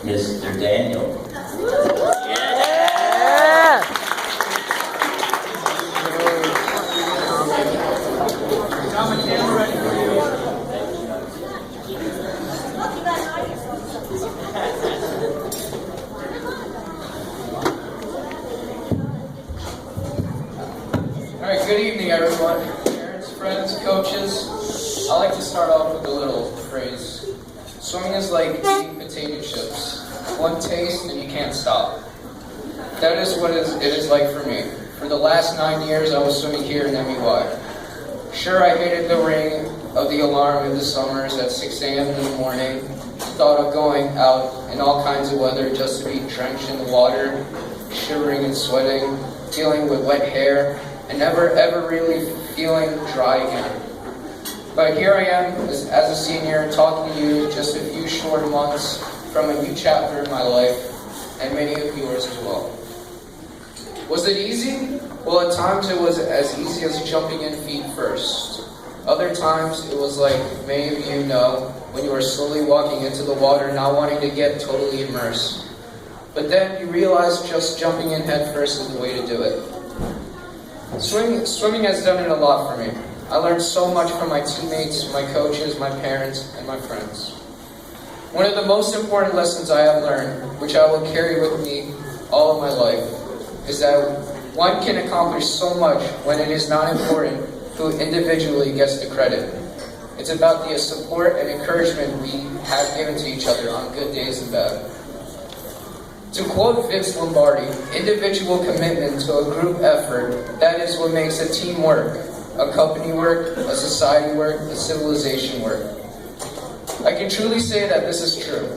Mr. Daniel. Alright, good evening everyone. Parents, friends, coaches. I like to start off with a little phrase. Swimming is like eating potato chips. One taste and you can't stop. That is what it is like for me. For the last 9 years I was swimming here in MEY. Sure, I hated the ring of the alarm in the summers at 6 a.m. in the morning. Thought of going out in all kinds of weather just to be drenched in the water, shivering and sweating, dealing with wet hair, and never ever really feeling dry again. But here I am as a senior talking to you just a few short months from a new chapter in my life, and many of yours as well. Was it easy? Well, at times it was as easy as jumping in feet first. Other times it was like many of you know, when you are slowly walking into the water not wanting to get totally immersed. But then you realize just jumping in head first is the way to do it. Swimming has done it a lot for me. I learned so much from my teammates, my coaches, my parents, and my friends. One of the most important lessons I have learned, which I will carry with me all of my life, is that one can accomplish so much when it is not important who individually gets the credit. It's about the support and encouragement we have given to each other on good days and bad. To quote Vince Lombardi, individual commitment to a group effort, that is what makes a team work, a company work, a society work, a civilization work. I can truly say that this is true.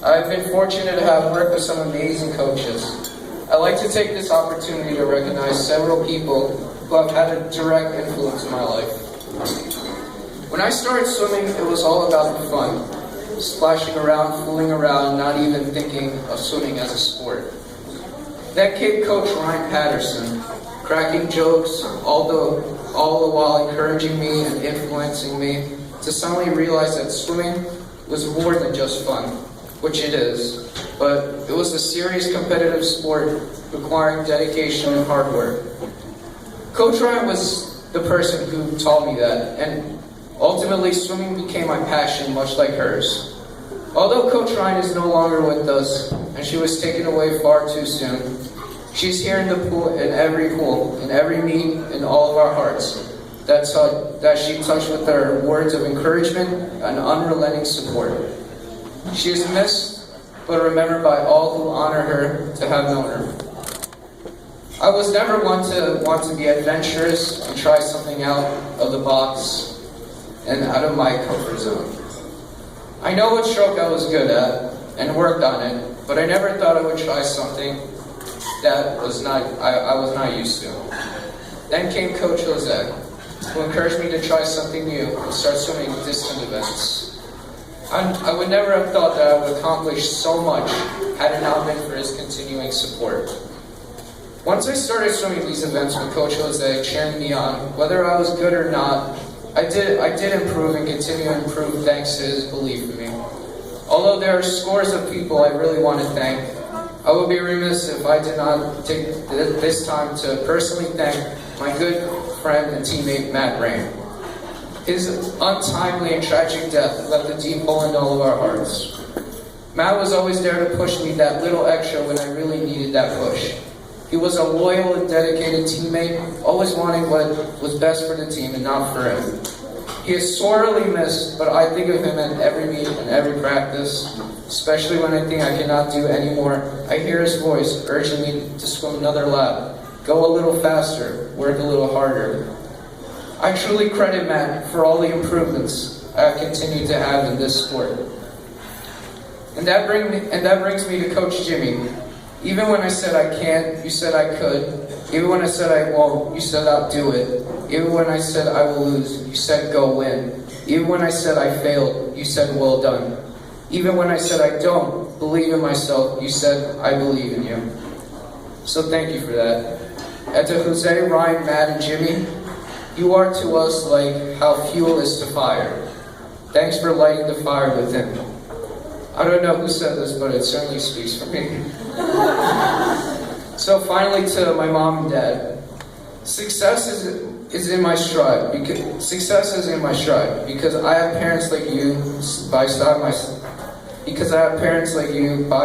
I've been fortunate to have worked with some amazing coaches. I'd like to take this opportunity to recognize several people who have had a direct influence in my life. When I started swimming, it was all about the fun. Splashing around, fooling around, not even thinking of swimming as a sport. Then came Coach Ryan Patterson, cracking jokes, all the while encouraging me and influencing me to suddenly realize that swimming was more than just fun, which it is, but it was a serious competitive sport requiring dedication and hard work. Coach Ryan was the person who taught me that, and ultimately swimming became my passion, much like hers. Although Coach Ryan is no longer with us, and she was taken away far too soon, she's here in the pool, in every meet, in all of our hearts, that she touched with her words of encouragement and unrelenting support. She is missed, but remembered by all who honor her to have known her. I was never one to want to be adventurous and try something out of the box and out of my comfort zone. I know what stroke I was good at and worked on it, but I never thought I would try something that I was not used to. Then came Coach Jose, who encouraged me to try something new and start swimming distant events. I would never have thought that I would accomplish so much had it not been for his continuing support. Once I started swimming these events with Coach Jose cheering me on, whether I was good or not, I did improve and continue to improve thanks to his belief in me. Although there are scores of people I really want to thank, I would be remiss if I did not take this time to personally thank my good friend and teammate Matt Rain. His untimely and tragic death left a deep hole in all of our hearts. Matt was always there to push me that little extra when I really needed that push. He was a loyal and dedicated teammate, always wanting what was best for the team and not for him. He is sorely missed, but I think of him at every meet and every practice, especially when I think I cannot do anymore. I hear his voice urging me to swim another lap, go a little faster, work a little harder. I truly credit Matt for all the improvements I have continued to have in this sport. And that brings me to Coach Jimmy. Even when I said I can't, you said I could. Even when I said I won't, you said I'll do it. Even when I said I will lose, you said go win. Even when I said I failed, you said well done. Even when I said I don't believe in myself, you said I believe in you. So thank you for that. And to Jose, Ryan, Matt, and Jimmy, you are to us like how fuel is to fire. Thanks for lighting the fire within. I don't know who said this, but it certainly speaks for me. So finally, to my mom and dad, success is in my stride. Success is in my stride because I have parents like you by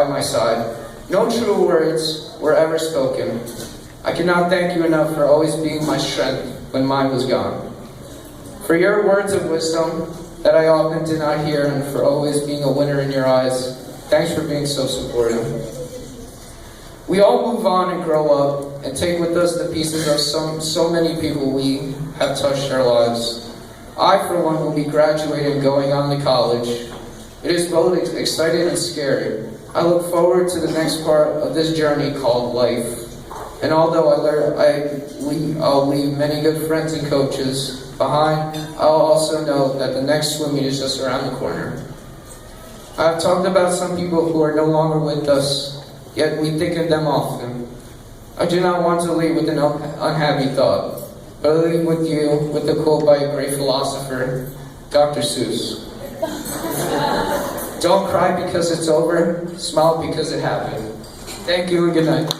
my side. No true words were ever spoken. I cannot thank you enough for always being my strength when mine was gone. For your words of wisdom that I often did not hear, and for always being a winner in your eyes. Thanks for being so supportive. We all move on and grow up and take with us the pieces of so many people we have touched our lives. I, for one, will be graduating and going on to college. It is both exciting and scary. I look forward to the next part of this journey called life. And although I'll leave many good friends and coaches behind, I'll also know that the next swim meet is just around the corner. I've talked about some people who are no longer with us, yet we think of them often. I do not want to leave with an unhappy thought, but I leave with you with a quote by a great philosopher, Dr. Seuss. Don't cry because it's over, smile because it happened. Thank you and good night.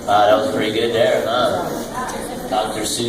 That was pretty good there, huh? Dr. Seuss.